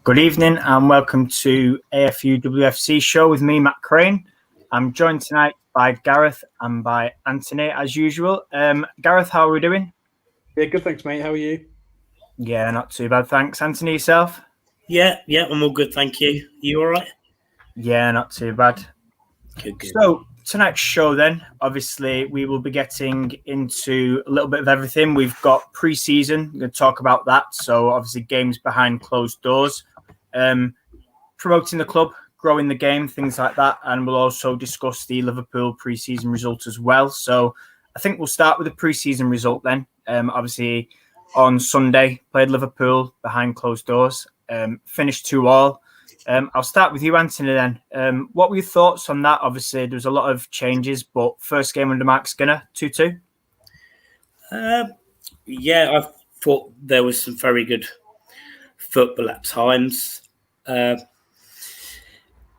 Good evening and welcome to AFU WFC show with me, Matt Crane. I'm joined tonight by Gareth and by Anthony as usual. Gareth, how are we doing? Yeah, good, thanks, mate. How are you? Yeah, not too bad, thanks. Anthony, yourself? Yeah, I'm all good, thank you. You all right? Yeah, not too bad. Good. So tonight's show then, obviously we will be getting into a little bit of everything. We've got pre-season, we're going to talk about that. So obviously games behind closed doors, promoting the club, growing the game, things like that. And we'll also discuss the Liverpool pre-season result as well. So I think we'll start with the pre-season result then. Obviously on Sunday, played Liverpool behind closed doors, finished 2-2. I'll start with you, Anthony, then. What were your thoughts on that? Obviously, there was a lot of changes, but first game under Mark Skinner, 2-2. Yeah, I thought there was some very good football at times.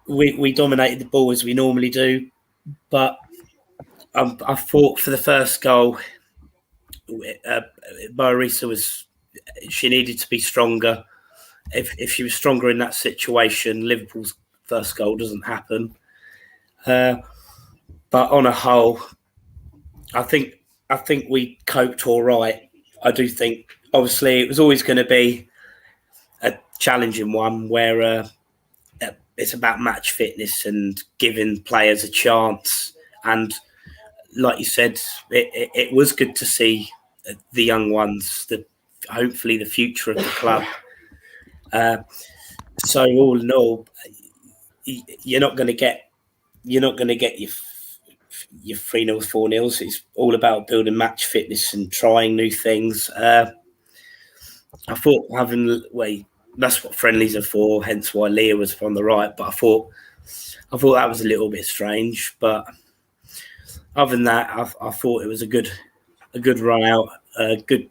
We dominated the ball as we normally do, but I thought for the first goal, Marisa she needed to be stronger. If she was stronger in that situation, Liverpool's first goal doesn't happen. But on a whole, I think we coped all right. I do think, obviously, it was always going to be a challenging one where it's about match fitness and giving players a chance. And like you said, it was good to see the young ones, hopefully the future of the club. So all in all, you're not going to get your 3-0, 4-0. It's all about building match fitness and trying new things. I thought that's what friendlies are for. Hence why Leah was on the right. But I thought that was a little bit strange. But other than that, I thought it was a good run out, good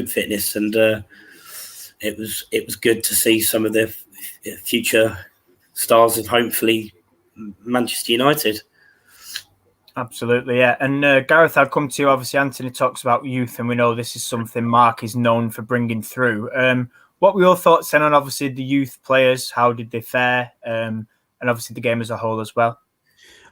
fitness, and it was good to see some of the future stars of hopefully Manchester United. Absolutely, yeah. And Gareth, I'll come to you. Obviously, Anthony talks about youth, and we know this is something Mark is known for bringing through. What were your thoughts then on obviously the youth players? How did they fare? And obviously the game as a whole as well.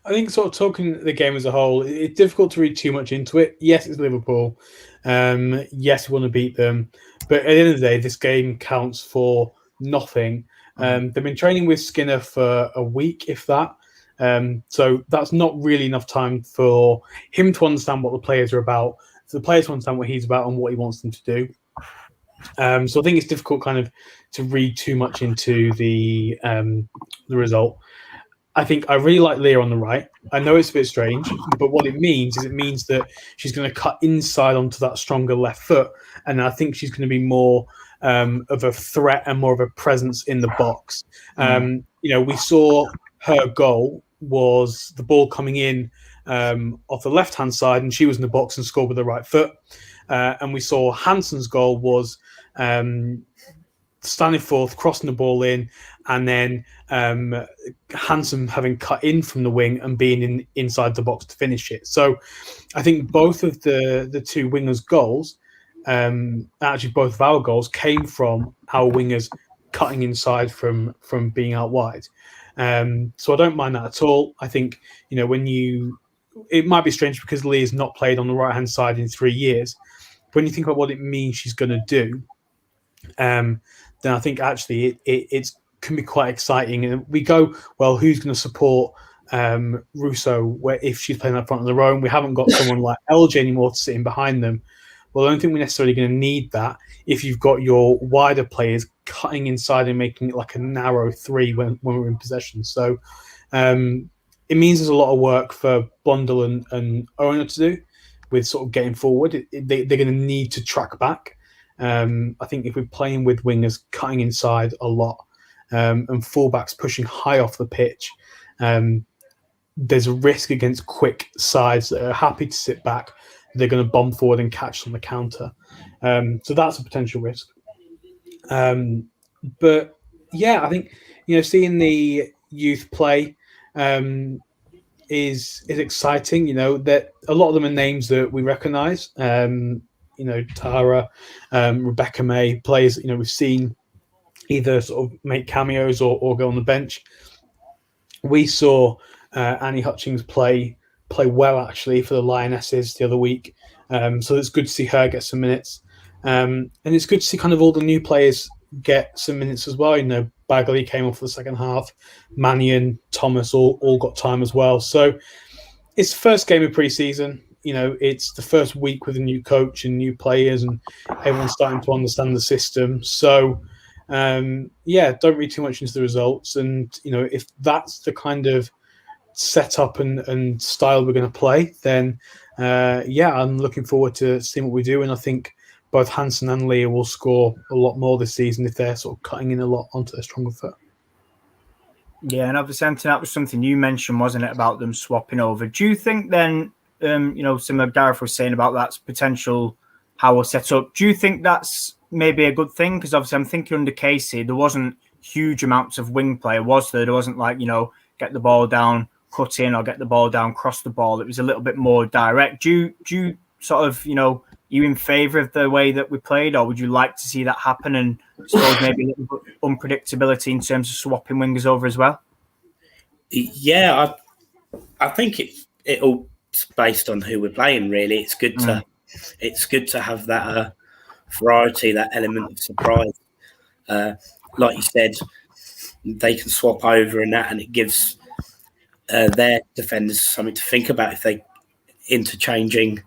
I think sort of talking the game as a whole, it's difficult to read too much into it. Yes, it's Liverpool. Yes, we want to beat them. But at the end of the day, this game counts for nothing. They've been training with Skinner for a week, if that. So that's not really enough time for him to understand what the players are about, for the players to understand what he's about and what he wants them to do. So I think it's difficult kind of to read too much into the result. I think I really like Leah on the right. I know it's a bit strange, but what it means that she's going to cut inside onto that stronger left foot, and I think she's going to be more of a threat and more of a presence in the box. We saw her goal was the ball coming in off the left-hand side, and she was in the box and scored with the right foot. And we saw Hansen's goal was standing forth, crossing the ball in, and then Hansen having cut in from the wing and being inside the box to finish it. So I think both of the two wingers' goals, actually both of our goals, came from our wingers cutting inside from being out wide. So I don't mind that at all. I think, it might be strange because Lee's not played on the right-hand side in 3 years. When you think about what it means she's going to do, then I think actually it can be quite exciting. And we go, well, who's going to support Russo if she's playing up front of the row? And we haven't got someone like LJ anymore to sit in behind them. Well, I don't think we're necessarily going to need that if you've got your wider players cutting inside and making it like a narrow three when we're in possession. So it means there's a lot of work for Blundell and Owner to do with sort of getting forward. They're going to need to track back. I think if we're playing with wingers cutting inside a lot and fullbacks pushing high off the pitch, there's a risk against quick sides that are happy to sit back. They're going to bomb forward and catch on the counter. So that's a potential risk. But yeah, I think seeing the youth play is exciting. That a lot of them are names that we recognise. Tara, Rebecca May, players we've seen either sort of make cameos or go on the bench. We saw Annie Hutchings play well actually for the Lionesses the other week, so it's good to see her get some minutes, and it's good to see kind of all the new players get some minutes as well. You know, Bagley came off for the second half, Mannion, Thomas all got time as well. So it's the first game of pre-season. You know, it's the first week with a new coach and new players, and everyone's starting to understand the system. So, don't read too much into the results. And, you know, if that's the kind of setup and style we're going to play, then, I'm looking forward to seeing what we do. And I think both Hansen and Leah will score a lot more this season if they're sort of cutting in a lot onto their stronger foot. Yeah, and obviously, Anthony, that was something you mentioned, wasn't it, about them swapping over? Do you think then, similar Gareth was saying about that's potential how we'll set up, do you think that's maybe a good thing? Because obviously I'm thinking under Casey, there wasn't huge amounts of wing play, was there? There wasn't like, get the ball down, cut in, or get the ball down, cross the ball. It was a little bit more direct. Do you sort of, you in favour of the way that we played, or would you like to see that happen? And I suppose maybe a little bit unpredictability in terms of swapping wingers over as well? Yeah, I think it all based on who we're playing. Really, it's good to have that variety, that element of surprise. Like you said, they can swap over and it gives their defenders something to think about if they interchanging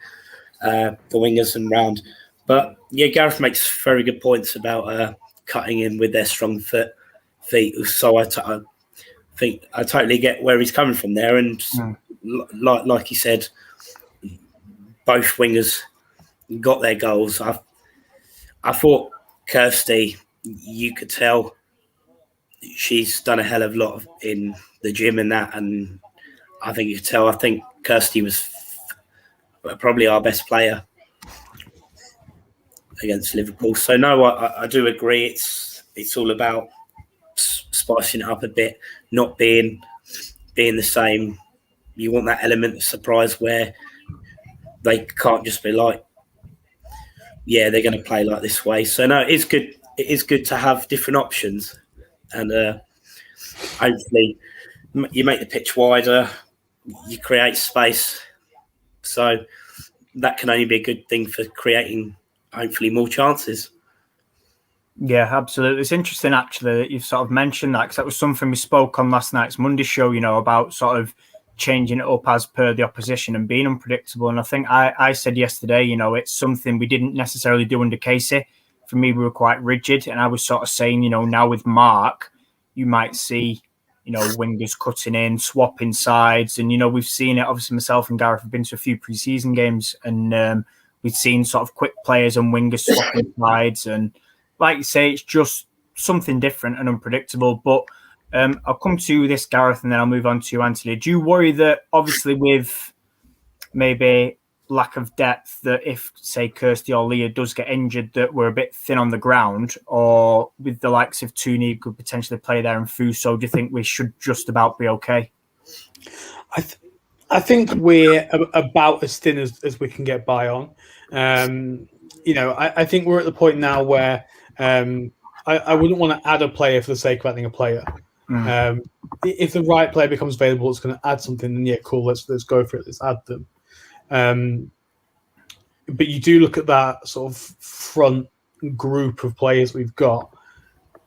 the wingers and round. But yeah, Gareth makes very good points about cutting in with their strong feet. So I think I totally get where he's coming from there. And like he said, both wingers got their goals. I thought Kirsty, you could tell she's done a hell of a lot in the gym and that. And I think you could tell, I think Kirsty was probably our best player against Liverpool. So no, I do agree. It's all about spicing it up a bit, not being the same. You want that element of surprise where they can't just be like, yeah, they're going to play like this way. So no, it's good. It is good to have different options, and hopefully you make the pitch wider, you create space. So that can only be a good thing for creating, hopefully, more chances. Yeah, absolutely. It's interesting, actually, that you've sort of mentioned that, because that was something we spoke on last night's Monday show, about sort of changing it up as per the opposition and being unpredictable. And I think I said yesterday, it's something we didn't necessarily do under Casey. For me, we were quite rigid. And I was sort of saying, now with Mark, you might see, wingers cutting in, swapping sides. And, we've seen it. Obviously, myself and Gareth have been to a few pre-season games, and we've seen sort of quick players and wingers swapping sides. And like you say, it's just something different and unpredictable. But I'll come to this, Gareth, and then I'll move on to you, Anthony. Do you worry that, obviously, with maybe lack of depth, that if, say, Kirsty or Leah does get injured, that we're a bit thin on the ground, or with the likes of Tooney could potentially play there and Fuso, do you think we should just about be okay? I think we're about as thin as we can get by on. I think we're at the point now where I wouldn't want to add a player for the sake of adding a player. If the right player becomes available, it's going to add something, then yeah, cool, let's go for it, let's add them. But you do look at that sort of front group of players we've got,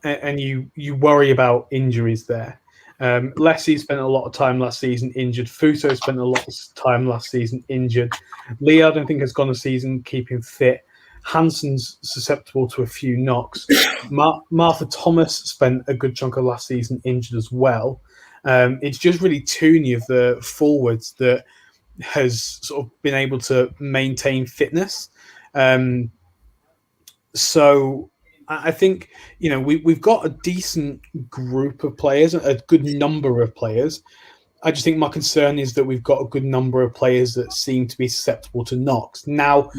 and you worry about injuries there. Leslie spent a lot of time last season injured. Fuso spent a lot of time last season injured. Leah, I don't think, has gone a season keeping fit. Hansen's susceptible to a few knocks. Martha Thomas spent a good chunk of last season injured as well. It's just really Tooney of the forwards that has sort of been able to maintain fitness. So I think, we've got a decent group of players, a good number of players. I just think my concern is that we've got a good number of players that seem to be susceptible to knocks. Now,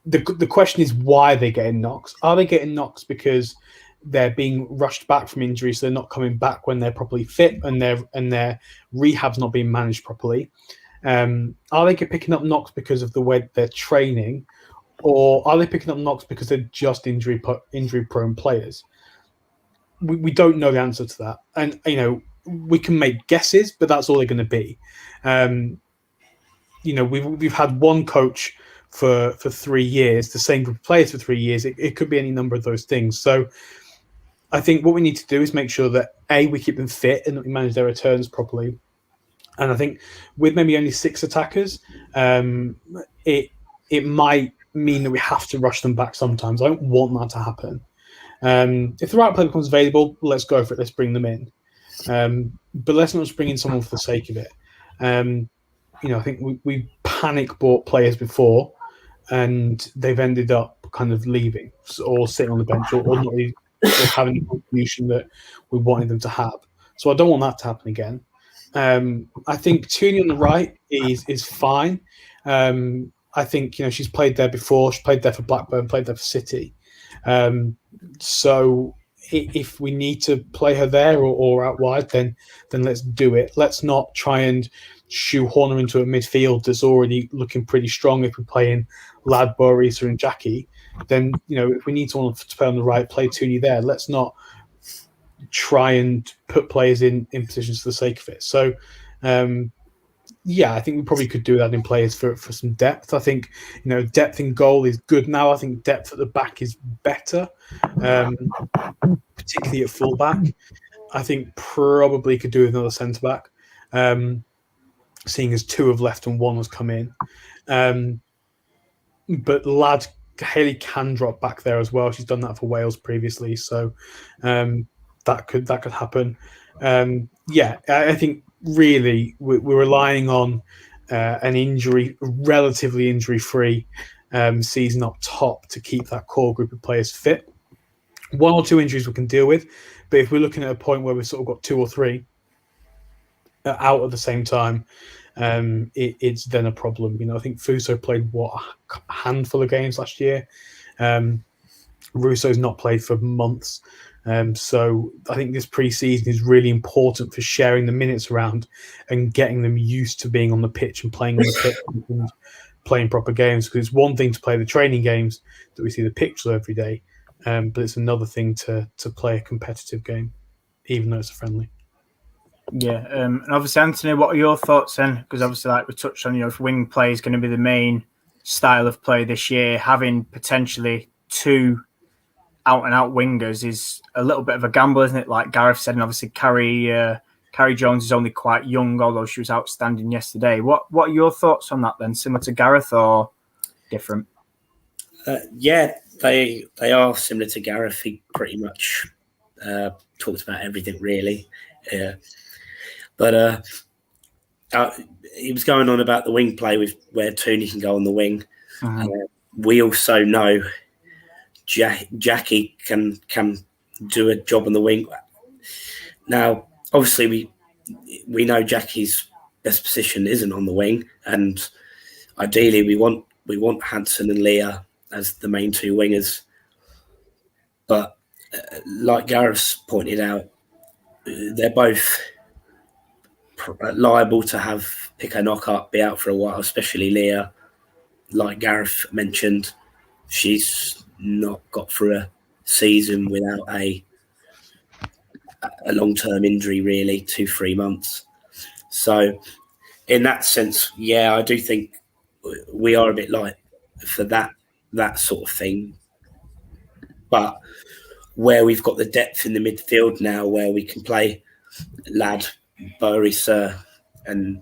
the question is why they're getting knocks. Are they getting knocks because they're being rushed back from injuries, so they're not coming back when they're properly fit and their rehab's not being managed properly? Are they picking up knocks because of the way they're training, or are they picking up knocks because they're just injury-prone players? we don't know the answer to that, and we can make guesses, but that's all they're going to be. We've had one coach for 3 years, the same group of players for 3 years. It could be any number of those things. So I think what we need to do is make sure that we keep them fit and that we manage their returns properly. And I think with maybe only 6 attackers, it might mean that we have to rush them back sometimes. I don't want that to happen. If the right player becomes available, let's go for it. Let's bring them in. But let's not just bring in someone for the sake of it. I think we panic bought players before, and they've ended up kind of leaving or sitting on the bench or not really having the contribution that we wanted them to have. So I don't want that to happen again. I think Tooney on the right is fine. I think she's played there before. She played there for Blackburn, played there for City. So if we need to play her there or out wide, then let's do it. Let's not try and shoehorn her into a midfield that's already looking pretty strong. If we're playing Lad, Borisa and Jackie, then if we need someone to play on the right, play Tooney there. Let's not try and put players in positions for the sake of it. So I think we probably could do that in players for some depth. I think depth in goal is good now. I think depth at the back is better, particularly at fullback. I think probably could do with another centre back, seeing as 2 have left and 1 has come in. But Lad Haley can drop back there as well. She's done that for Wales previously, so that could happen. I think really we're relying on an relatively injury-free season up top to keep that core group of players fit. 1 or 2 injuries we can deal with, but if we're looking at a point where we've sort of got 2 or 3 out at the same time, it's then a problem. I think Fuso played a handful of games last year. Russo's not played for months. So I think this pre-season is really important for sharing the minutes around and getting them used to being on the pitch and playing on the pitch and playing proper games. Because it's one thing to play the training games that we see the pictures every day, but it's another thing to play a competitive game, even though it's a friendly. Yeah, and obviously, Anthony, what are your thoughts then? Because obviously, like we touched on, if wing play is going to be the main style of play this year, having potentially 2 out-and-out wingers is a little bit of a gamble, isn't it? Like Gareth said, and obviously Carrie Jones is only quite young, although she was outstanding yesterday. What are your thoughts on that then? Similar to Gareth or different? They are similar to Gareth. He pretty much talked about everything, really. But he was going on about the wing play with where Tooney can go on the wing. We also know Jackie can do a job on the wing. Now, obviously, we know Jackie's best position isn't on the wing, and ideally, we want Hanson and Leah as the main 2 wingers. But like Gareth's pointed out, they're both liable to have pick a knock up, be out for a while, especially Leah. Like Gareth mentioned, she's not got through a season without a long-term injury, really, 2-3 months. So in that sense, I do think we are a bit light for that sort of thing. But where we've got the depth in the midfield now, where we can play Lad, Borisa and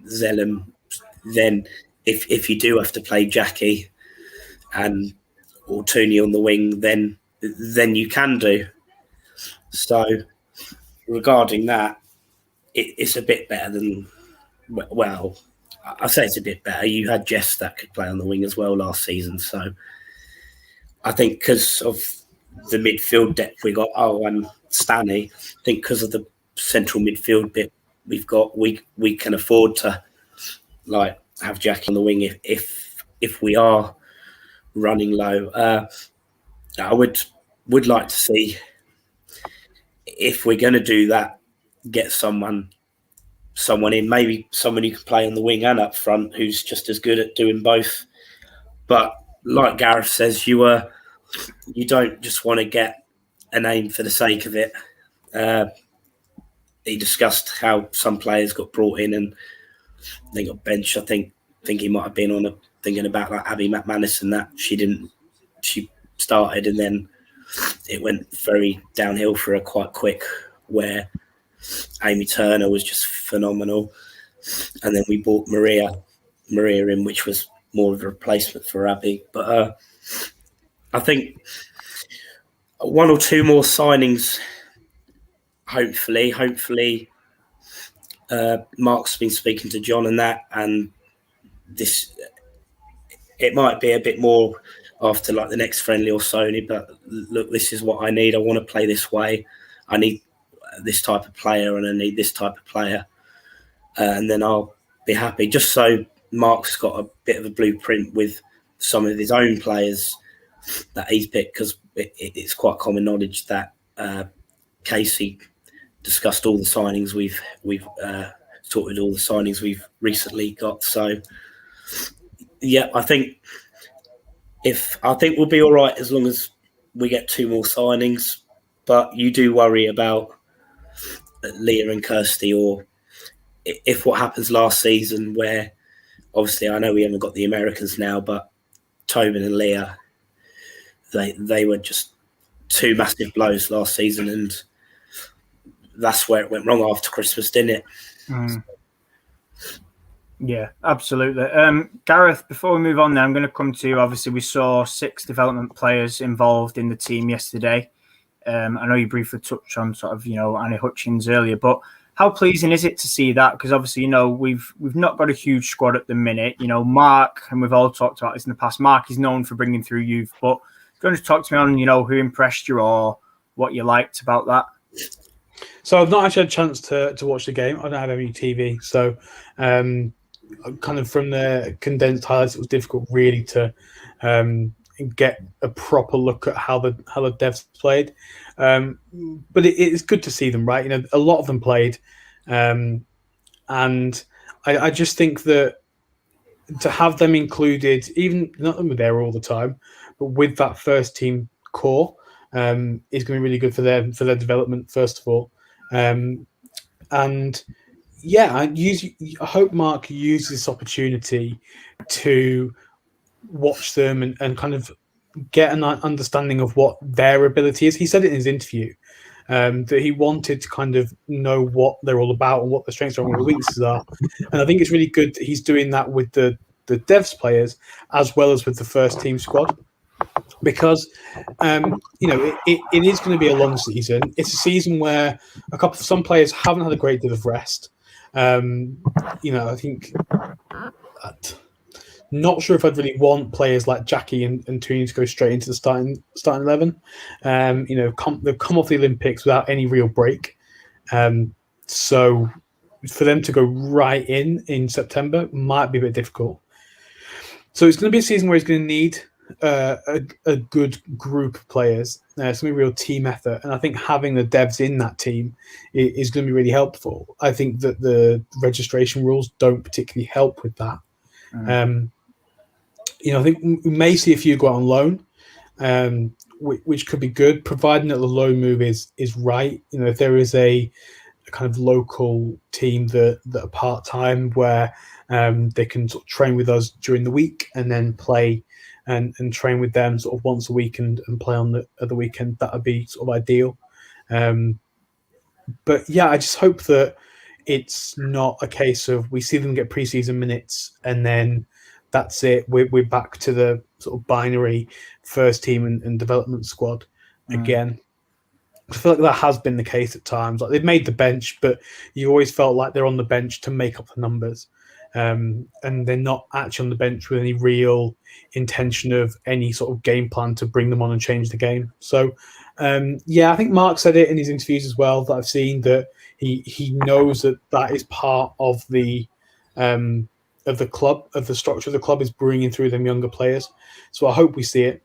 Zellum, then if you do have to play Jackie or Tooney on the wing, then you can do. So regarding that, it's a bit better than, well, I say it's a bit better. You had Jess that could play on the wing as well last season. So I think because of the midfield depth we got, and Stanley, I think because of the central midfield bit we've got, we can afford to have Jackie on the wing if we are running low. I would like to see, if we're going to do that, get someone in, maybe someone who can play on the wing and up front, who's just as good at doing both. But like Gareth says, you don't just want to get a name for the sake of it. he discussed how some players got brought in and they got benched. I think he might have been thinking about like Abby McManus and that. She started and then it went very downhill for her quite quick, where Amy Turner was just phenomenal. And then we bought Maria in, which was more of a replacement for Abby. But I think one or two more signings, hopefully. Mark's been speaking to John and that, and it might be a bit more after like the next friendly or Sony, but look, this is what I need. I want to play this way. I need this type of player and I need this type of player. And then I'll be happy. Just so Mark's got a bit of a blueprint with some of his own players that he's picked, because it's quite common knowledge that Casey discussed all the signings we've sorted all the signings we've recently got. So yeah, I think we'll be all right as long as we get two more signings. But you do worry about Leah and Kirsty, or if what happens last season, where obviously I know we haven't got the Americans now, but Tobin and Leah, they were just two massive blows last season, and that's where it went wrong after Christmas, didn't it? Mm. Yeah, absolutely. Gareth, before we move on there, I'm going to come to you. Obviously, we saw 6 development players involved in the team yesterday. I know you briefly touched on sort of, Annie Hutchins earlier, but how pleasing is it to see that? Because obviously, we've not got a huge squad at the minute. Mark, and we've all talked about this in the past, Mark is known for bringing through youth, but going to talk to me on, who impressed you or what you liked about that? So I've not actually had a chance to watch the game. I don't have any TV. So kind of from the condensed highlights, it was difficult really to get a proper look at how the devs played. But it's good to see them, right? A lot of them played. And I just think that to have them included, even not them there all the time, but with that first team core, is going to be really good for them, for their development, first of all. And yeah, I hope Mark uses this opportunity to watch them and kind of get an understanding of what their ability is. He said it in his interview, that he wanted to kind of know what they're all about and what the strengths are and what the weaknesses are. And I think it's really good that he's doing that with the devs players as well as with the first team squad. Because it is going to be a long season. It's a season where some players haven't had a great deal of rest. I think not sure if I'd really want players like Jackie and Tooney to go straight into the starting 11. They've come off the Olympics without any real break. So for them to go right in September might be a bit difficult. So it's going to be a season where he's going to need a good group of players. It's going to be a real team effort, and I think having the devs in that team is going to be really helpful. I think that the registration rules don't particularly help with that. I think we may see a few go out on loan, which could be good, providing that the loan move is right. If there is a kind of local team that are part-time where they can sort of train with us during the week and then play and train with them sort of once a week and play on the other weekend, that would be sort of ideal. But yeah, I just hope that it's not a case of we see them get preseason minutes and then that's it. We're back to the sort of binary first team and development squad again. I feel like that has been the case at times. Like they've made the bench, but you always felt like they're on the bench to make up the numbers. And they're not actually on the bench with any real intention of any sort of game plan to bring them on and change the game. So, I think Mark said it in his interviews as well that I've seen, that he knows that is part of the club, of the structure of the club, is bringing through them younger players. So I hope we see it.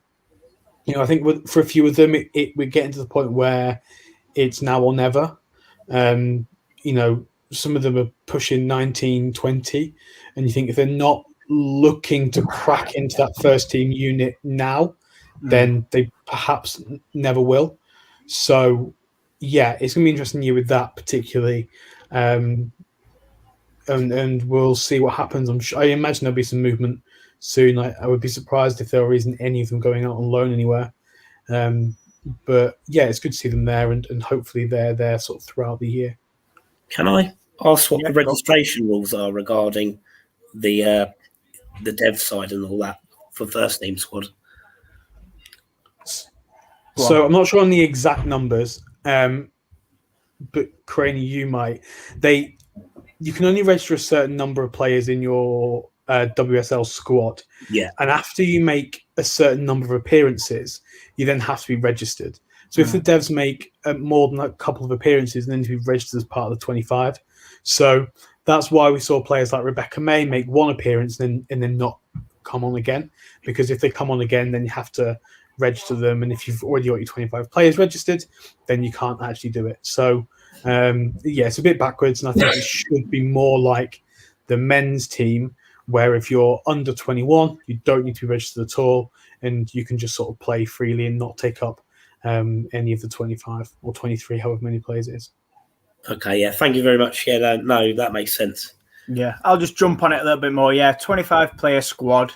I think for a few of them, we're getting to the point where it's now or never. Some of them are pushing 19, 20, and you think if they're not looking to crack into that first team unit now, then they perhaps never will. So, yeah, it's going to be interesting year with that particularly. And we'll see what happens. I imagine there'll be some movement soon. I would be surprised if there isn't any of them going out on loan anywhere. But yeah, it's good to see them there, and hopefully they're there sort of throughout the year. Can I ask what Yeah, the registration rules are regarding the dev side and all that for first team squad? So I'm not sure on the exact numbers, but Craney, you might. You can only register a certain number of players in your WSL squad. Yeah. And after you make a certain number of appearances, you then have to be registered. So if the devs make more than a couple of appearances, then to be registered as part of the 25. So that's why we saw players like Rebecca May make one appearance and then not come on again. Because if they come on again, then you have to register them. And if you've already got your 25 players registered, then you can't actually do it. So yeah, it's a bit backwards, and I think it should be more like the men's team, where if you're under 21, you don't need to be registered at all, and you can just sort of play freely and not take up any of the 25 or 23, however many players it is. Okay, yeah, thank you very much. Yeah, no, that makes sense. Yeah, I'll just jump on it a little bit more. Yeah, 25-player squad.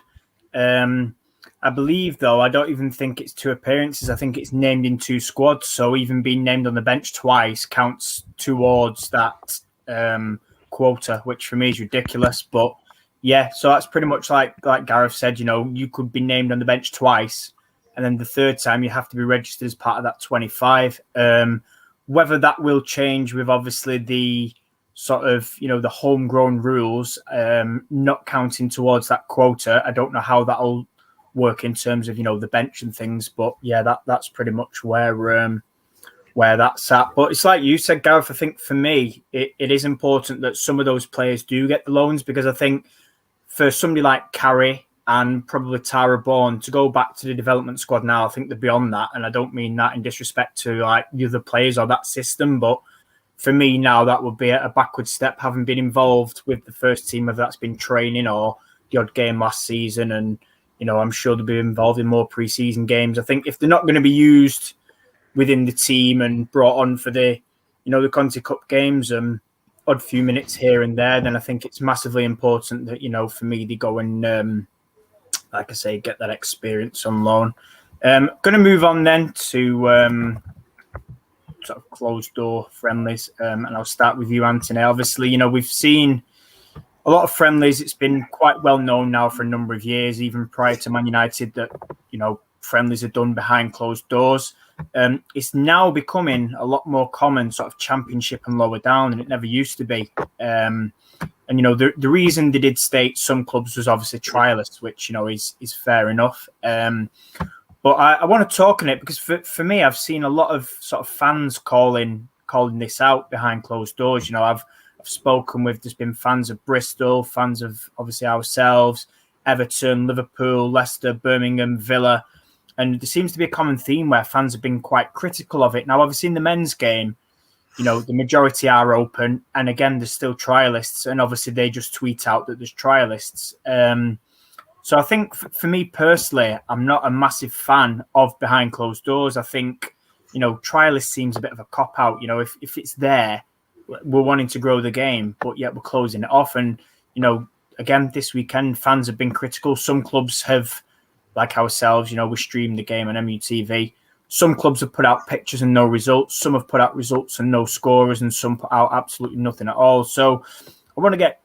I believe, though, I don't even think it's 2 appearances. I think it's named in 2 squads. So even being named on the bench twice counts towards that quota, which for me is ridiculous. But yeah, so that's pretty much like Gareth said, you could be named on the bench twice, and then the third time you have to be registered as part of that 25. Whether that will change with obviously the sort of, the homegrown rules not counting towards that quota, I don't know how that'll work in terms of, the bench and things. But yeah, that's pretty much where that's at. But it's like you said, Gareth, I think for me, it is important that some of those players do get the loans, because I think for somebody like Carrie and probably Tara Bourne to go back to the development squad now, I think they're beyond that. And I don't mean that in disrespect to like the other players or that system, but for me now, that would be a backward step, having been involved with the first team, whether that's been training or the odd game last season. And, I'm sure they'll be involved in more pre-season games. I think if they're not going to be used within the team and brought on for the, the Conti Cup games, odd few minutes here and there, then I think it's massively important that, for me, they go and, like I say, get that experience on loan. Going to move on then to sort of closed door friendlies, and I'll start with you, Anthony. Obviously, we've seen a lot of friendlies. It's been quite well known now for a number of years, even prior to Man United, that friendlies are done behind closed doors. It's now becoming a lot more common, sort of championship and lower down, than it never used to be. And the reason they did state some clubs was obviously trialists, which is fair enough. But I want to talk on it because for me, I've seen a lot of sort of fans calling this out behind closed doors. I've spoken with, there's been fans of Bristol, fans of obviously ourselves, Everton, Liverpool, Leicester, Birmingham, Villa. And there seems to be a common theme where fans have been quite critical of it. Now, obviously in the men's game, the majority are open. And again, there's still trialists. And obviously they just tweet out that there's trialists. So I think for me personally, I'm not a massive fan of behind closed doors. I think, trialist seems a bit of a cop-out. If it's there, we're wanting to grow the game, but yet we're closing it off. And, again, this weekend, fans have been critical. Some clubs have, like ourselves, we stream the game on MUTV. Some clubs have put out pictures and no results. Some have put out results and no scorers, and some put out absolutely nothing at all. So I want to get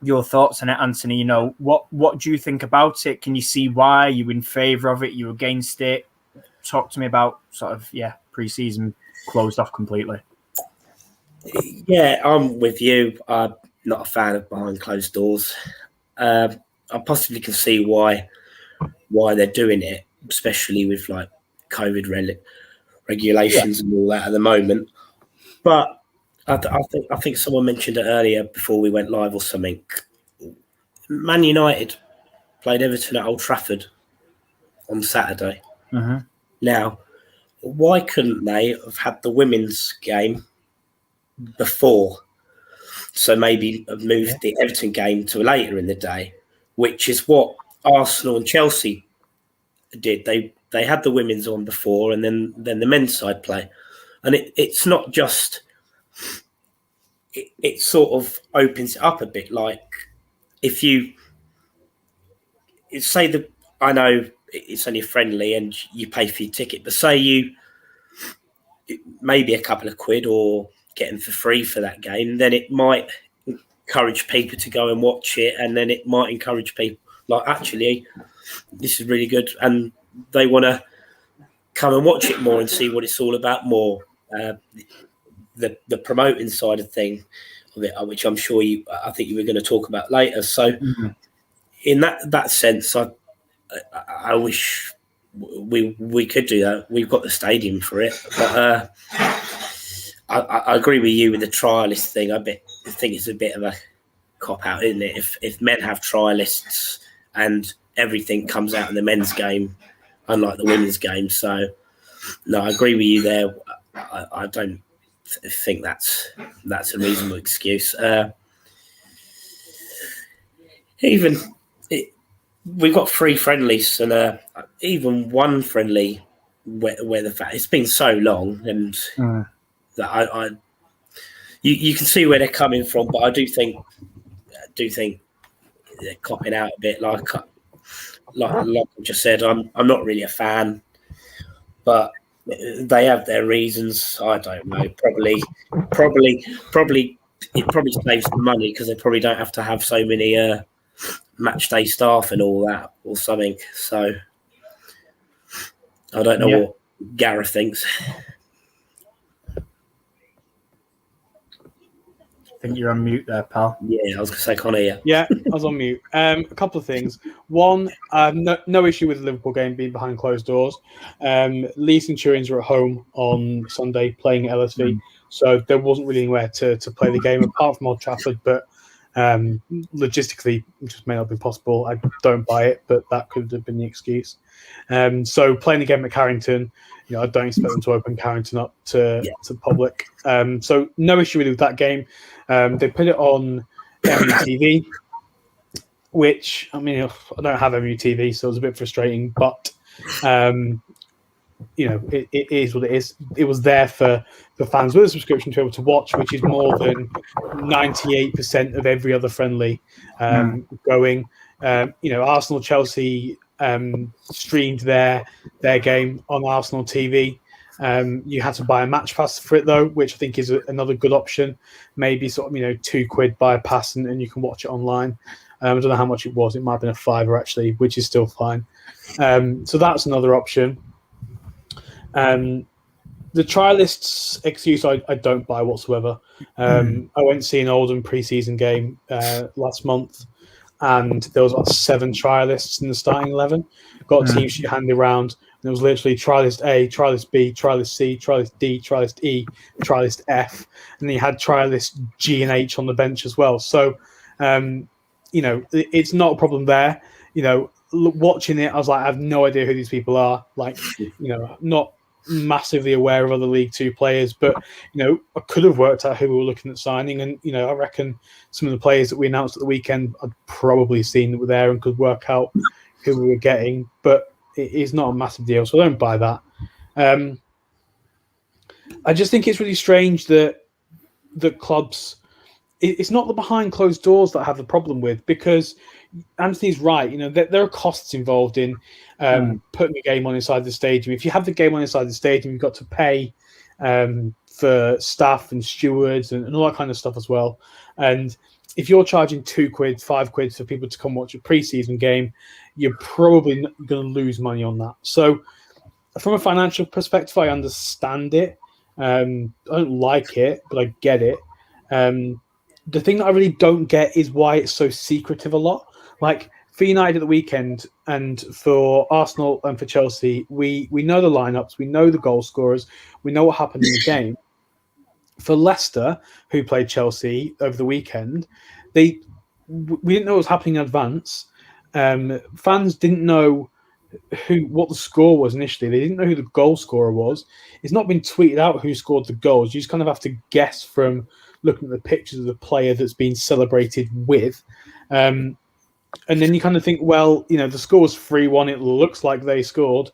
your thoughts on it, Anthony. What do you think about it? Can you see why? Are you in favour of it? Are you against it? Talk to me about sort of, pre-season closed off completely. Yeah, I'm with you. I'm not a fan of behind closed doors. I possibly can see why they're doing it, especially with like COVID regulations and all that at the moment. But I think someone mentioned it earlier before we went live or something. Man United played Everton at Old Trafford on Saturday. Mm-hmm. Now, why couldn't they have had the women's game before? So maybe have moved the Everton game to later in the day, which is what Arsenal and Chelsea did. They had the women's on before, and then the men's side play. and it's not just. It sort of opens it up a bit. Like if you say I know it's only friendly and you pay for your ticket, but say you maybe a couple of quid or get them for free for that game, then it might encourage people to go and watch it, and then it might encourage people like, actually, this is really good, and they want to come and watch it more and see what it's all about more. The promoting side of thing of it, which I'm sure I think you were going to talk about later. So, in that sense, I wish we could do that. We've got the stadium for it, but I agree with you with the trialist thing. I think it's a bit of a cop out, isn't it? If men have trialists and everything comes out in the men's game, unlike the women's game. So, no, I agree with you there. I don't think that's a reasonable excuse. We've got 3 friendlies and even one friendly where the fact it's been so long, and that you can see where they're coming from, but I do think they're copping out a bit. Like I just said, I'm not really a fan, but they have their reasons. I don't know. Probably it probably saves the money because they probably don't have to have so many match day staff and all that or something. So I don't know what Gareth thinks. I think you're on mute there, pal. Yeah, I was going to say, Connor, yeah. Yeah, I was on mute. A couple of things. One, no issue with the Liverpool game being behind closed doors. Leeds Centurions were at home on Sunday playing at LSV, so there wasn't really anywhere to play the game apart from Old Trafford, but logistically it just may not be possible. I don't buy it, but that could have been the excuse. So playing the game at Carrington, I don't expect them to open Carrington up to public. So no issue really with that game. They put it on MUTV, which, I mean, I don't have MUTV, so it was a bit frustrating, but it is what it is. It was there for fans with a subscription to be able to watch, which is more than 98% of every other friendly going. Arsenal Chelsea streamed their game on Arsenal TV. You had to buy a match pass for it though, which I think is another good option. Maybe sort of £2 buy a pass and you can watch it online. I don't know how much it was. It might have been a £5 actually, which is still fine. So that's another option. The trialists excuse I don't buy whatsoever. I went to see an Oldham pre-season game last month, and there was about 7 trialists in the starting 11. Got a team sheet handed around, and it was literally trialist A, trialist B, trialist C, trialist D, trialist E, trialist F, and then you had trialist G and H on the bench as well. So, it's not a problem there. Watching it, I was like, I have no idea who these people are. Like, not massively aware of other League Two players, but I could have worked out who we were looking at signing, and I reckon some of the players that we announced at the weekend I'd probably seen that were there and could work out who we were getting, but it is not a massive deal, so I don't buy that. I just think it's really strange that the clubs, it's not the behind closed doors that I have the problem with, because Anthony's right. There are costs involved in putting a game on inside the stadium. If you have the game on inside the stadium, you've got to pay for staff and stewards and all that kind of stuff as well. And if you're charging £2, £5 for people to come watch a pre-season game, you're probably going to lose money on that. So from a financial perspective, I understand it. I don't like it, but I get it. The thing that I really don't get is why it's so secretive a lot. Like for United at the weekend and for Arsenal and for Chelsea, we know the lineups, we know the goal scorers, we know what happened in the game. For Leicester, who played Chelsea over the weekend, we didn't know what was happening in advance. Fans didn't know what the score was initially. They didn't know who the goal scorer was. It's not been tweeted out who scored the goals. You just kind of have to guess from looking at the pictures of the player that's been celebrated with. And then you kind of think, well, the score was 3-1. It looks like they scored.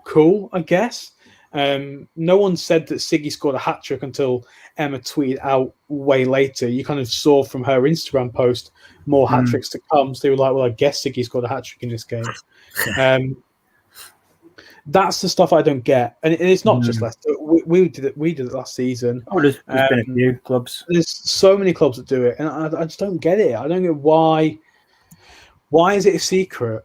Cool, I guess. No one said that Siggy scored a hat-trick until Emma tweeted out way later. You kind of saw from her Instagram post more hat-tricks to come. So they were like, well, I guess Siggy scored a hat-trick in this game. That's the stuff I don't get. And it's not just Leicester. We did it last season. Oh, there's been a few clubs. There's so many clubs that do it. And I just don't get it. I don't get why. Why is it a secret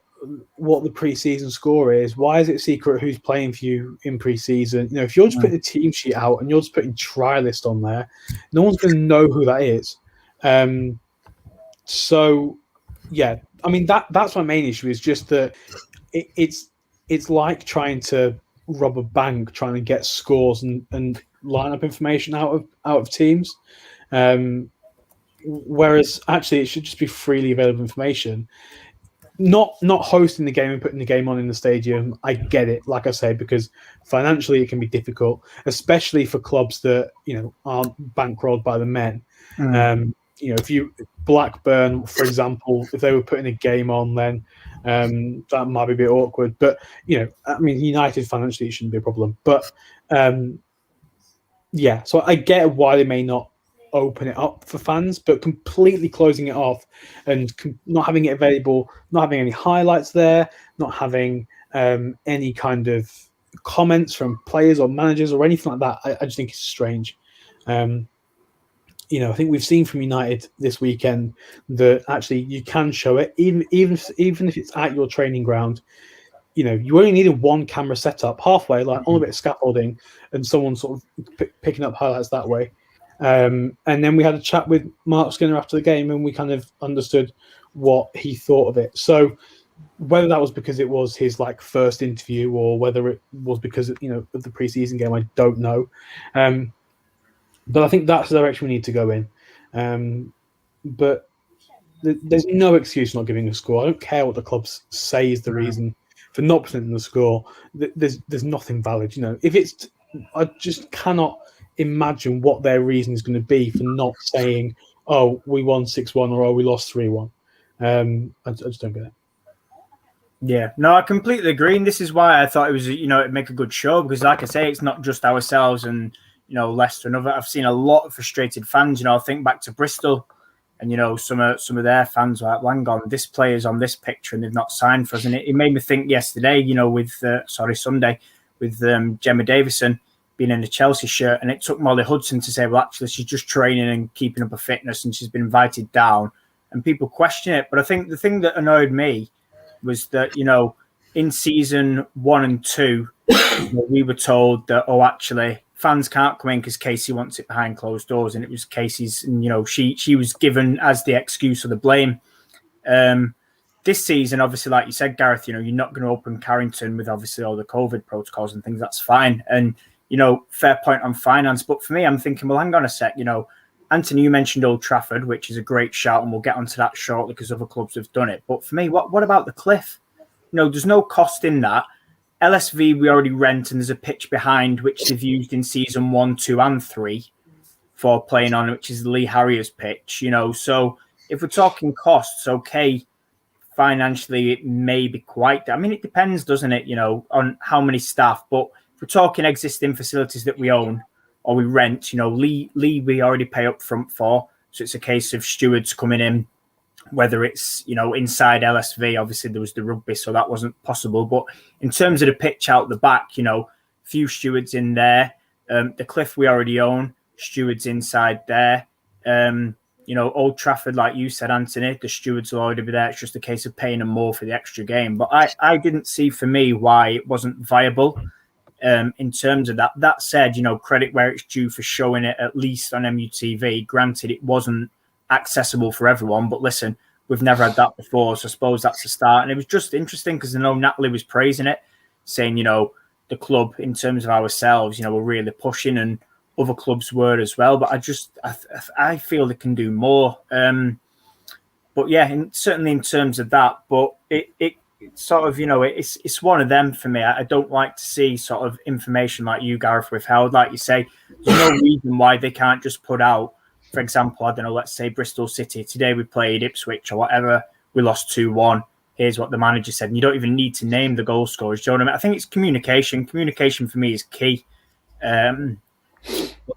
what the pre-season score is? Why is it a secret who's playing for you in pre-season? If you're just putting a team sheet out and you're just putting try list on there, no one's going to know who that is. So, yeah, I mean that's my main issue is just that it's like trying to rob a bank, trying to get scores and lineup information out of teams. Whereas actually it should just be freely available information. Not hosting the game and putting the game on in the stadium. I get it, like I say, because financially it can be difficult, especially for clubs that aren't bankrolled by the men. If Blackburn, for example, if they were putting a game on, then that might be a bit awkward. But United financially it shouldn't be a problem. But so I get why they may not open it up for fans, but completely closing it off and not having it available, not having any highlights there, not having any kind of comments from players or managers or anything like that, I just think it's strange. I think we've seen from United this weekend that actually you can show it, even if it's at your training ground. You only needed one camera setup halfway, like on a bit of scaffolding, and someone sort of picking up highlights that way. And then we had a chat with Mark Skinner after the game, and we kind of understood what he thought of it. So whether that was because it was his first interview or whether it was because of the preseason game, I don't know. But I think that's the direction we need to go in. But there's no excuse not giving a score. I don't care what the clubs say is the reason for not presenting the score. There's nothing valid. If it's, I just cannot imagine what their reason is going to be for not saying, "Oh, we won 6-1" or "Oh, we lost 3-1." I just don't get it. Yeah, no, I completely agree. And this is why I thought it was, it'd make a good show because, like I say, it's not just ourselves and Leicester and other. I've seen a lot of frustrated fans. I think back to Bristol, and some of their fans were like, "Hang on, this player's on this picture and they've not signed for us." And it made me think yesterday, Sunday, with Gemma Davison being in a Chelsea shirt, and it took Molly Hudson to say, well, actually, she's just training and keeping up her fitness, and she's been invited down, and people question it. But I think the thing that annoyed me was that, in season 1 and 2, we were told that, actually, fans can't come in because Casey wants it behind closed doors, and it was Casey's, and, she was given as the excuse or the blame. This season, obviously, like you said, Gareth, you're not going to open Carrington with obviously all the COVID protocols and things. That's fine. And, fair point on finance. But for me, I'm thinking, well, hang on a sec. Anthony, you mentioned Old Trafford, which is a great shout, and we'll get onto that shortly because other clubs have done it. But for me, what about the Cliff? There's no cost in that. LSV, we already rent, and there's a pitch behind, which they've used in season 1, 2, and 3 for playing on, which is the Lee Harriers pitch. So if we're talking costs, okay, financially, it may be quite. It depends, doesn't it? On how many staff. But if we're talking existing facilities that we own or we rent, Lee we already pay up front for. So it's a case of stewards coming in, whether it's inside LSV. Obviously, there was the rugby, so that wasn't possible. But in terms of the pitch out the back, few stewards in there. The Cliff we already own, stewards inside there. Old Trafford, like you said, Anthony, the stewards will already be there. It's just a case of paying them more for the extra game. But I didn't see, for me, why it wasn't viable in terms of that. That said, credit where it's due for showing it at least on MUTV. Granted, it wasn't accessible for everyone, but listen, we've never had that before. So I suppose that's the start. And it was just interesting because I know Natalie was praising it, saying, the club, in terms of ourselves, we're really pushing, and other clubs were as well, but I feel they can do more. But yeah, certainly in terms of that, but it sort of, it's one of them for me. I don't like to see sort of information like you, Gareth, withheld. Like you say, there's no reason why they can't just put out, for example, I don't know, let's say Bristol City. Today we played Ipswich or whatever. We lost 2-1. here's what the manager said. And you don't even need to name the goal scorers. Do you know what I mean? I think it's communication. Communication for me is key.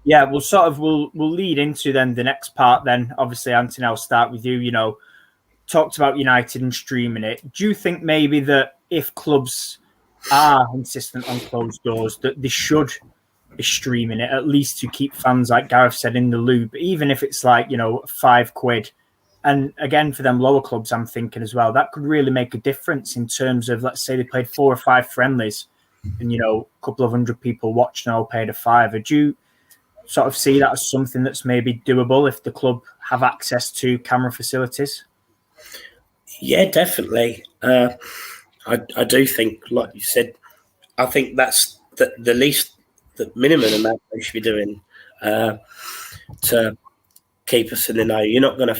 Yeah, we'll lead into then the next part. Then obviously, Anthony, I'll start with you. You know, talked about United and streaming it. Do you think maybe that if clubs are insistent on closed doors, that they should be streaming it, at least to keep fans, like Gareth said, in the loop, even if it's like, you know, £5? And again, for them lower clubs, I'm thinking as well, that could really make a difference in terms of, let's say they played 4 or 5 friendlies and, you know, a couple of hundred people watched and all paid a £5. Do you sort of see that as something that's maybe doable if the club have access to camera facilities? Yeah, definitely. I do think, like you said, I think that's the least, the minimum amount they should be doing to keep us in the know. You're not going to.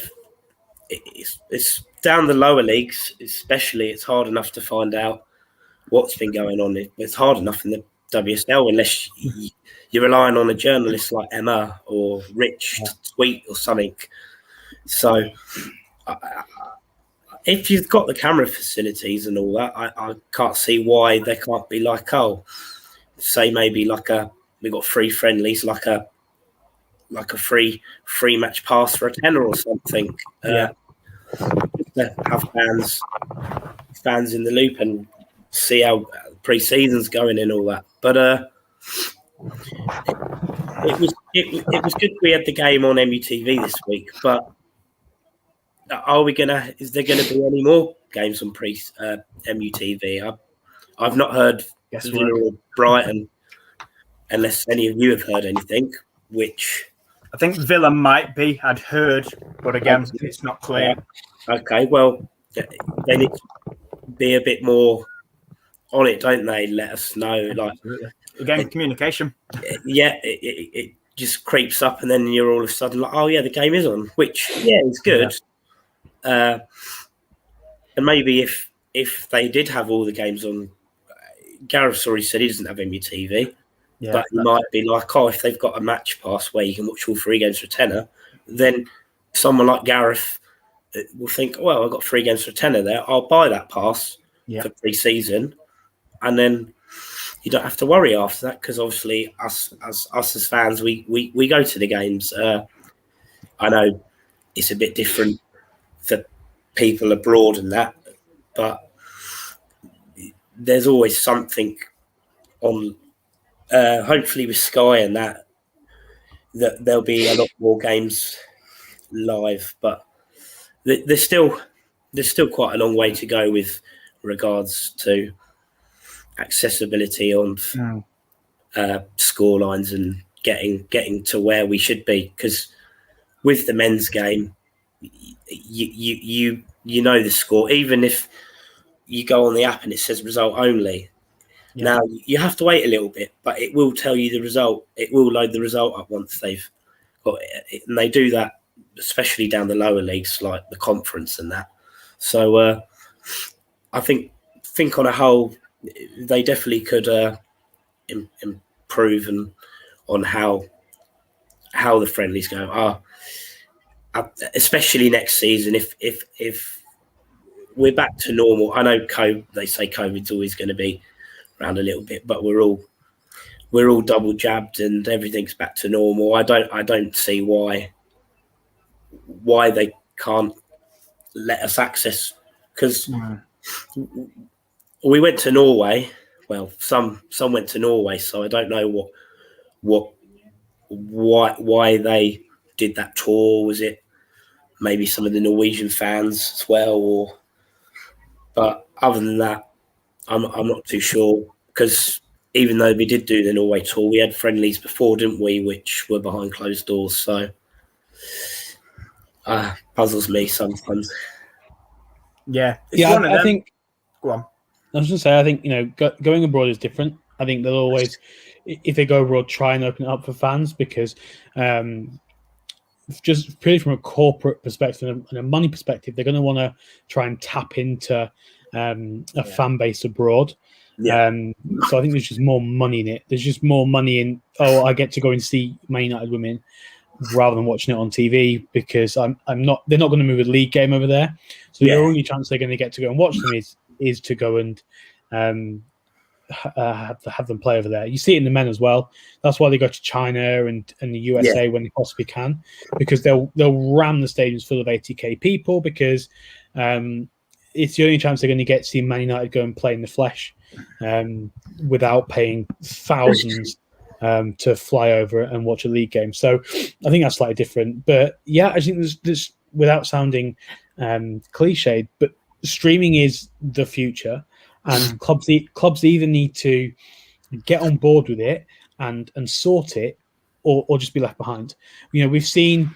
It's down the lower leagues, especially. It's hard enough to find out what's been going on. It's hard enough in the WSL unless you're relying on a journalist like Emma or Rich to tweet or something. So, if you've got the camera facilities and all that, I can't see why they can't be like, oh, say maybe like we got 3 friendlies, like a free match pass for a tenner or something. To have fans in the loop and see how pre-season's going and all that. But it was good we had the game on MUTV this week. But is there gonna be any more games on MUTV? I've not heard Villa or Brighton, unless any of you have heard anything. Which I think Villa might be. I'd heard, but again, it's not clear. Okay, well, they need to be a bit more on it, don't they? Let us know. Like again, communication. Yeah, it just creeps up, and then you're all of a sudden like, oh yeah, the game is on. Which is good. Yeah. And maybe if they did have all the games on, Gareth already said he doesn't have MUTV. Yeah, but you might be like, oh, if they've got a match pass where you can watch all 3 games for a tenner, then someone like Gareth will think, well, I've got 3 games for a tenner there. I'll buy that pass for pre-season, and then you don't have to worry after that because obviously us as fans, we go to the games. I know it's a bit different for people abroad and that, but there's always something on. Hopefully with Sky and that there'll be a lot more games live, but there's still quite a long way to go with regards to accessibility on score lines and getting to where we should be. Because with the men's game, you know the score, even if you go on the app and it says result only. Yeah. Now, you have to wait a little bit, but it will tell you the result. It will load the result up once they've got it. And they do that, especially down the lower leagues, like the conference and that. So I think on a whole, they definitely could improve on how the friendlies go. Especially next season, if we're back to normal. I know they say COVID's always going to be around a little bit, but we're all double jabbed and everything's back to normal. I don't see why they can't let us access, because we went to Norway. Well, some went to Norway, so I don't know why they did that tour. Was it maybe some of the Norwegian fans as well, but other than that, I'm not too sure, because even though we did do the Norway tour, we had friendlies before, didn't we, which were behind closed doors. So puzzles me sometimes. Yeah. I think. Go on. I was going to say, I think, going abroad is different. I think they'll always, if they go abroad, try and open it up for fans, because just purely from a corporate perspective and a money perspective, they're going to want to try and tap into a fan base abroad. Yeah. So I think there's just more money in it. There's just more money in, I get to go and see Man United women rather than watching it on TV, because they're not going to move a league game over there. So the only chance they're going to get to go and watch them is to go and have them play over there. You see it in the men as well. That's why they go to China and the USA when they possibly can, because they'll ram the stadiums full of 80k people, because it's the only chance they're going to get to see Man United go and play in the flesh without paying thousands to fly over and watch a league game. So I think that's slightly different. But yeah, I think there's without sounding cliched, but streaming is the future, and clubs either need to get on board with it and sort it, or just be left behind. You know, we've seen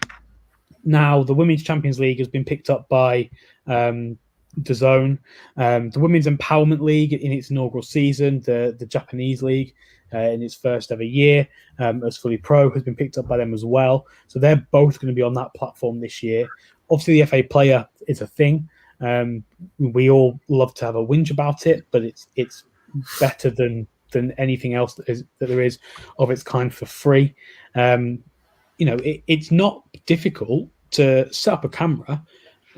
now the Women's Champions League has been picked up by DAZN, the Women's Empowerment League in its inaugural season, the Japanese League in its first ever year as fully pro has been picked up by them as well. So they're both going to be on that platform this year. Obviously, the FA Player is a thing. We all love to have a whinge about it, but it's better than anything else that there is of its kind for free. It's not difficult to set up a camera,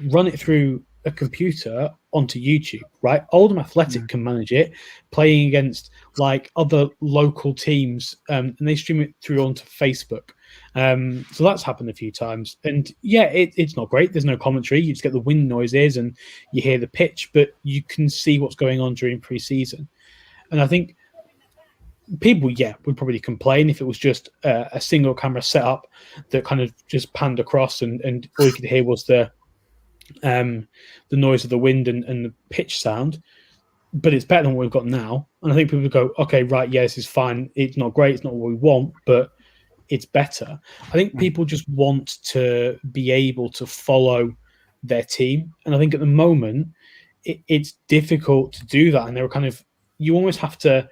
run it through a computer onto YouTube, right? Oldham Athletic can manage it, playing against like other local teams, and they stream it through onto Facebook. So that's happened a few times, and it's not great. There's no commentary. You just get the wind noises and you hear the pitch, but you can see what's going on during pre-season. And I think people, would probably complain if it was just a single camera setup that kind of just panned across, and all you could hear was the noise of the wind and the pitch sound. But it's better than what we've got now. And I think people go, okay, right, this is fine. It's not great. It's not what we want, but it's better. I think people just want to be able to follow their team. And I think at the moment, it's difficult to do that. And they're you almost have to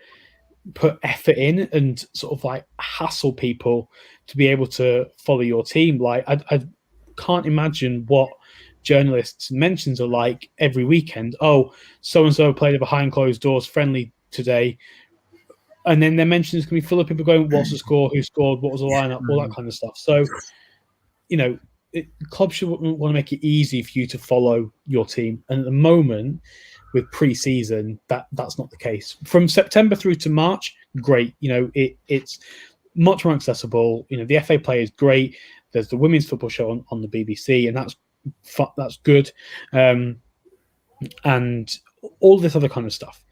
put effort in and sort of like hassle people to be able to follow your team. Like I can't imagine what journalists' mentions are like every weekend. Oh, so-and-so played a behind closed doors friendly today. And then their mentions can be full of people going, what's the score, who scored, what was the lineup, all that kind of stuff. So, clubs should want to make it easy for you to follow your team. And at the moment, with pre-season, that's not the case. From September through to March, great. It's much more accessible. The FA Play is great. There's the women's football show on the BBC, and that's good. And all this other kind of stuff.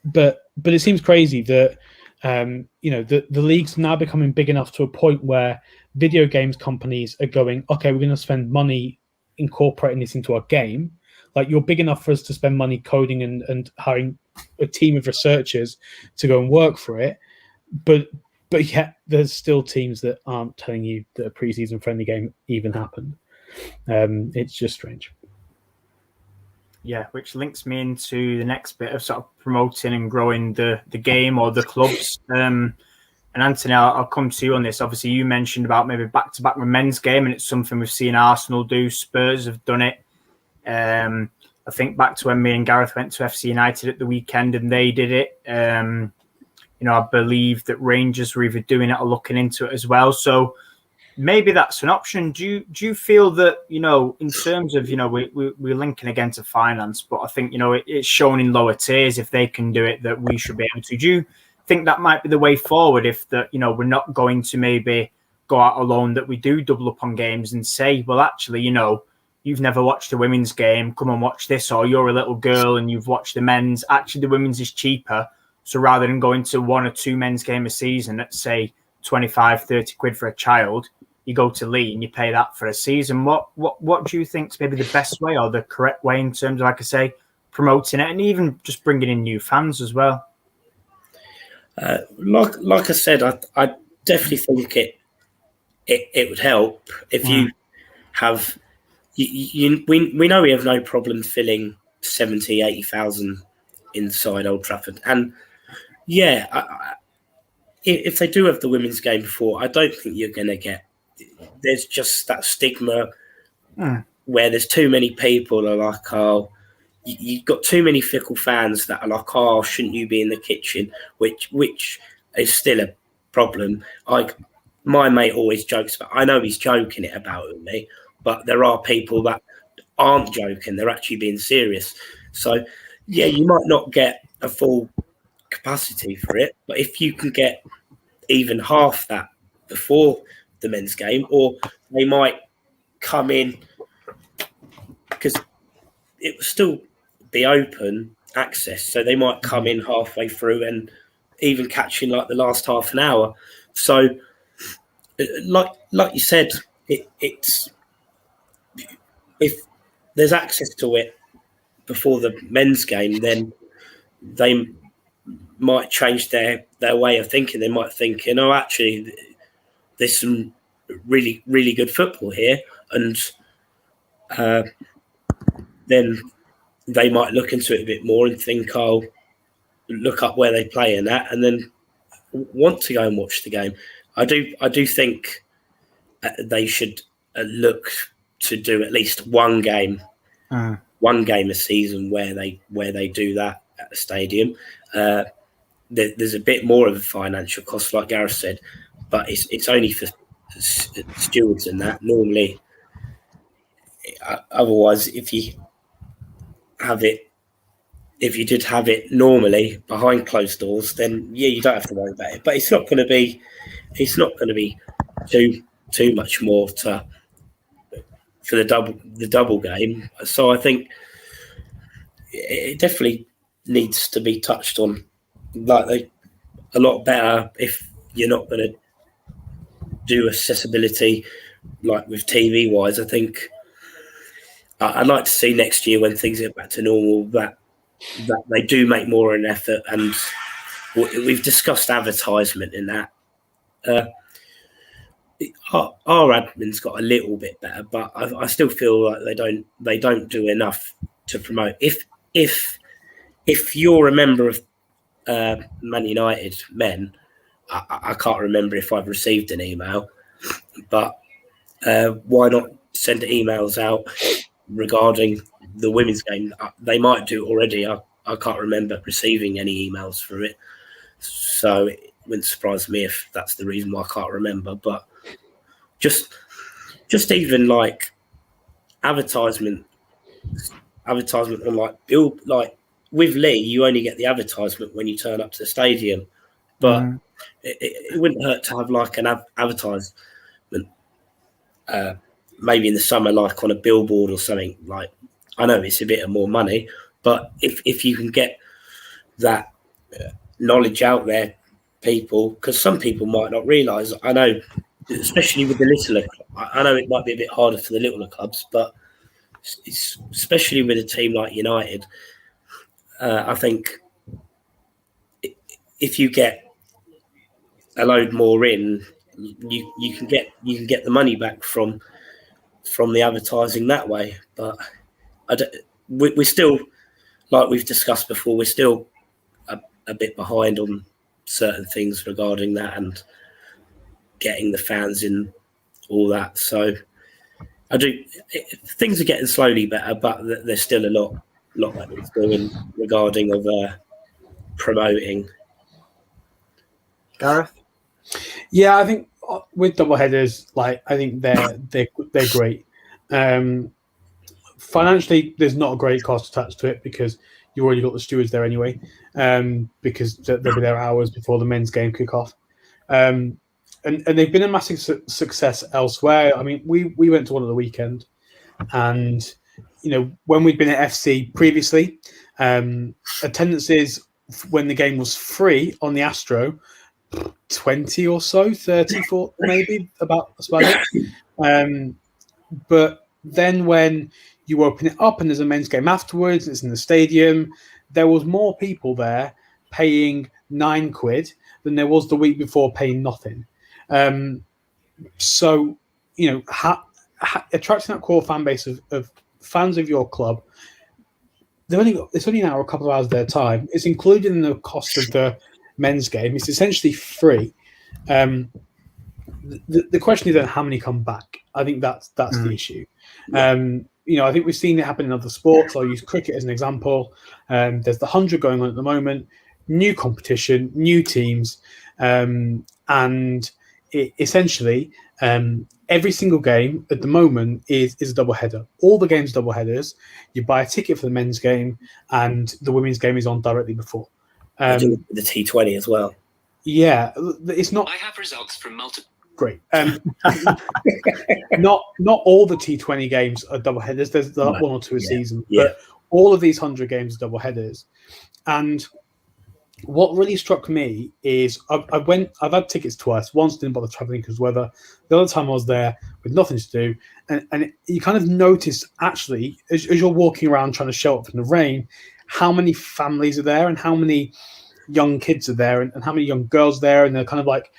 But it seems crazy that the league's now becoming big enough to a point where video games companies are going, okay, we're going to spend money incorporating this into our game. Like, you're big enough for us to spend money coding and hiring a team of researchers to go and work for it. But yet there's still teams that aren't telling you that a preseason friendly game even happened. It's just strange. Yeah, which links me into the next bit of sort of promoting and growing the game or the clubs. And Anthony, I'll come to you on this. Obviously, you mentioned about maybe back-to-back with men's game, and it's something we've seen Arsenal do. Spurs have done it. I think back to when me and Gareth went to FC United at the weekend and they did it. I believe that Rangers were either doing it or looking into it as well. So maybe that's an option. Do you feel that, in terms of, we're linking again to finance, but I think, it's shown in lower tiers, if they can do it, that we should be able to. Do you think that might be the way forward, if we're not going to maybe go out alone, that we do double up on games and say, well, actually, you've never watched a women's game, come and watch this, or you're a little girl and you've watched the men's. Actually, the women's is cheaper. So rather than going to one or two men's games a season at, say, 25, 30 quid for a child, you go to Lee and you pay that for a season. What do you think is maybe the best way or the correct way in terms of, like I say, promoting it and even just bringing in new fans as well? Like I said, I definitely think it would help if you have... We know we have no problem filling 70, 80,000 inside Old Trafford. And if they do have the women's game before, I don't think you're going to get... There's just that stigma where there's too many people are like, oh, you've got too many fickle fans that are like, oh, shouldn't you be in the kitchen? Which is still a problem. my mate always jokes about. I know he's joking it about with me, but there are people that aren't joking; they're actually being serious. So, yeah, you might not get a full capacity for it, but if you can get even half that before the men's game, or they might come in because it will still be open access, so they might come in halfway through and even catch in like the last half an hour. So, like you said, it's if there's access to it before the men's game, then they might change their way of thinking. They might think, actually, there's some really, really good football here, and then they might look into it a bit more and think, I'll look up where they play and that, and then want to go and watch the game. I do think they should look to do at least one game a season where they do that at the stadium. There's a bit more of a financial cost, like Gareth said, but it's only for stewards and that. Normally, otherwise, if you did have it normally behind closed doors, then yeah, you don't have to worry about it. But it's not going to be too much more for the double game. So I think it definitely needs to be touched on, like a lot better. If you're not going to do accessibility like with TV wise, I think I'd like to see next year when things get back to normal that they do make more of an effort. And we've discussed advertisement in that. Our admin's got a little bit better, but I still feel like they don't do enough to promote. If you're a member of Man United men, I can't remember if I've received an email, but why not send emails out regarding the women's game? They might do it already. I can't remember receiving any emails for it, so it wouldn't surprise me if that's the reason why I can't remember. But just even like advertisement on like with Lee, you only get the advertisement when you turn up to the stadium, but it wouldn't hurt to have like an advertisement maybe in the summer, like on a billboard or something. Like, I know it's a bit of more money, but if you can get that knowledge out there, people, because some people might not realise. I know, especially with the littler, I know it might be a bit harder for the littler clubs, but it's especially with a team like United. I think if you get a load more in, you can get the money back from the advertising that way. But we're still, like we've discussed before, we're still a bit behind on certain things regarding that and getting the fans in, all that. So things are getting slowly better, but there's still a lot that needs doing regarding of promoting. Gareth? Yeah, I think with double headers, like I think they're great. Financially, there's not a great cost attached to it because you've already got the stewards there anyway, because they'll be there hours before the men's game kick off. And they've been a massive success elsewhere. I mean, we went to one of the weekend, and when we'd been at FC previously, attendances when the game was free on the Astro, 20 or so, 30, 40, maybe that's about it. But then when you open it up and there's a men's game afterwards, it's in the stadium, there was more people there paying £9 than there was the week before paying nothing. So, attracting that core fan base of fans of your club, it's only now a couple of hours of their time. It's included in the cost of the men's game. It's essentially free. The question is then how many come back. I think that's the issue. I think we've seen it happen in other sports. I'll use cricket as an example. There's the 100 going on at the moment, new competition, new teams, and essentially, every single game at the moment is a double header. All the games are double headers. You buy a ticket for the men's game, and the women's game is on directly before. The T20 as well. Yeah, it's not. I have results from multiple. Great. Not all the T20 games are double headers. There's one or two a season, but all of these 100 games are double headers. And what really struck me is I've had tickets twice. Once didn't bother traveling because of weather. The other time I was there with nothing to do, and you kind of notice actually as you're walking around trying to show up in the rain, how many families are there and how many young kids are there and how many young girls there, and they're kind of like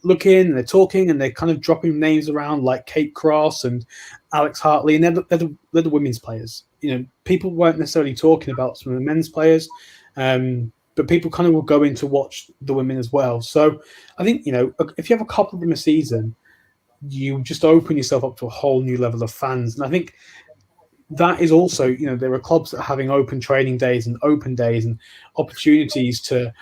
looking and they're talking and they're kind of dropping names around like Kate Cross and Alex Hartley, and they're the women's players. You know, people weren't necessarily talking about some of the men's players, but people kind of will go in to watch the women as well. So I think, you know, if you have a couple of them a season, you just open yourself up to a whole new level of fans. And I think that is also, you know, there are clubs that are having open training days and open days and opportunities to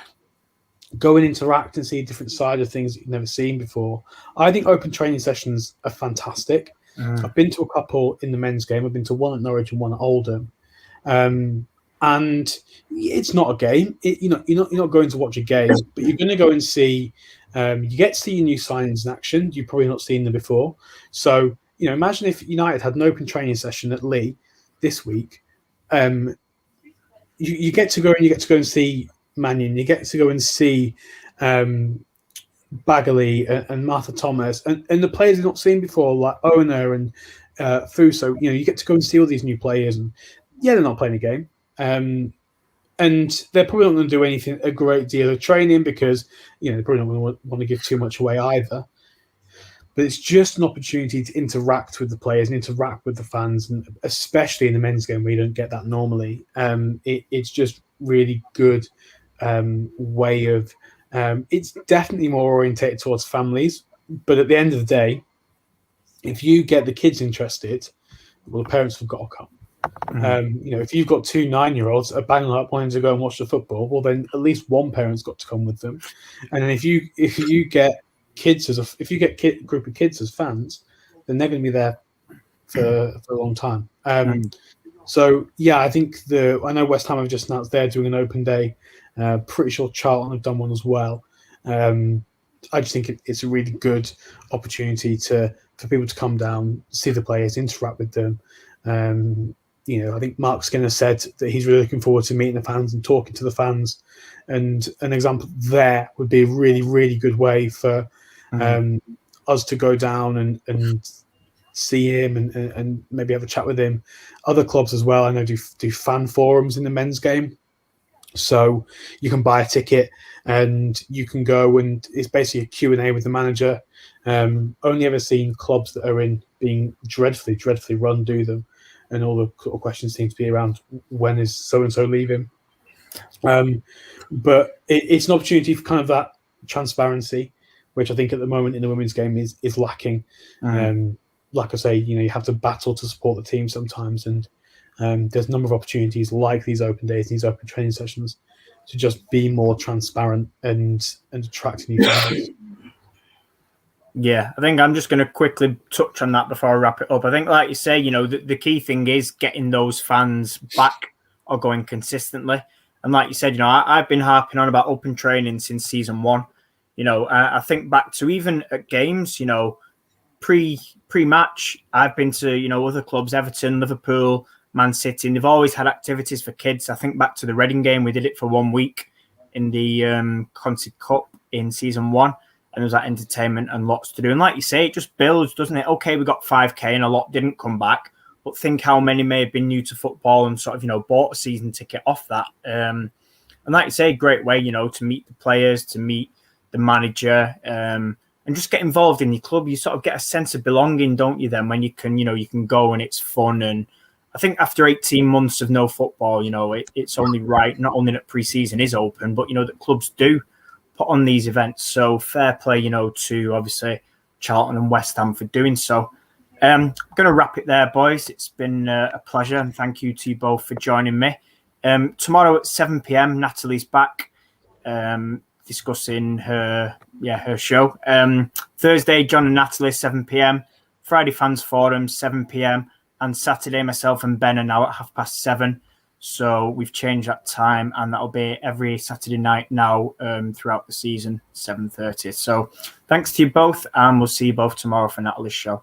go and interact and see a different side of things that you've never seen before. I think open training sessions are fantastic. I've been to a couple in the men's game. I've been to one at Norwich and one at Oldham. And it's not a game. You're not going to watch a game, but you're going to go and see. You get to see your new signings in action. You've probably not seen them before. So, you know, imagine if United had an open training session at Lee this week. You get to go and see Mannion. You get to go and see Bagley and Martha Thomas and the players you've not seen before, like Ona and Fuso. You know, you get to go and see all these new players, and they're not playing a game. And they're probably not going to do a great deal of training because, you know, they probably don't want to give too much away either. But it's just an opportunity to interact with the players and interact with the fans, and especially in the men's game where you don't get that normally. It's just really good way of. It's definitely more orientated towards families, but at the end of the day, if you get the kids interested, well, the parents have got to come. You know, if you've got 2 9-year-olds are banging up wanting to go and watch the football, well, then at least one parent's got to come with them. And then if you get kids a group of kids as fans, then they're going to be there for a long time. So yeah, I think I know West Ham have just announced they're doing an open day. Pretty sure Charlton have done one as well. I just think it's a really good opportunity for people to come down, see the players, interact with them. You know, I think Mark Skinner said that he's really looking forward to meeting the fans and talking to the fans. And an example there would be a really, really good way for us to go down and see him and maybe have a chat with him. Other clubs as well, I know, do fan forums in the men's game. So you can buy a ticket and you can go, and it's basically a Q&A with the manager. Only ever seen clubs that are being dreadfully, dreadfully run do them. And all the sort of questions seem to be around when is so-and-so leaving. But it's an opportunity for kind of that transparency, which I think at the moment in the women's game is lacking. Like I say, you know, you have to battle to support the team sometimes. And there's a number of opportunities like these open days, these open training sessions, to just be more transparent and attract new fans. Yeah, I think I'm just going to quickly touch on that before I wrap it up. I think, like you say, you know, the key thing is getting those fans back or going consistently. And like you said, you know, I've been harping on about open training since season 1. You know, I think back to even at games, you know, pre-match, I've been to, you know, other clubs, Everton, Liverpool, Man City, and they've always had activities for kids. I think back to the Reading game, we did it for 1 week in the Conti Cup in season 1. And there's that entertainment and lots to do. And like you say, it just builds, doesn't it? Okay, we got 5K and a lot didn't come back. But think how many may have been new to football and sort of, you know, bought a season ticket off that. And like you say, great way, you know, to meet the players, to meet the manager, and just get involved in your club. You sort of get a sense of belonging, don't you, then, when you can go and it's fun. And I think after 18 months of no football, you know, it's only right, not only that pre-season is open, but, you know, that clubs do put on these events. So fair play, you know, to obviously Charlton and West Ham for doing so. I'm going to wrap it there, boys. It's been a pleasure, and thank you to you both for joining me. Tomorrow at 7 p.m, Natalie's back. discussing her show. Thursday, John and Natalie, 7 p.m. Friday, Fans Forum, 7 p.m. And Saturday, myself and Ben are now at 7:30. So we've changed that time, and that'll be every Saturday night now throughout the season, 7:30. So thanks to you both, and we'll see you both tomorrow for Natalie's show.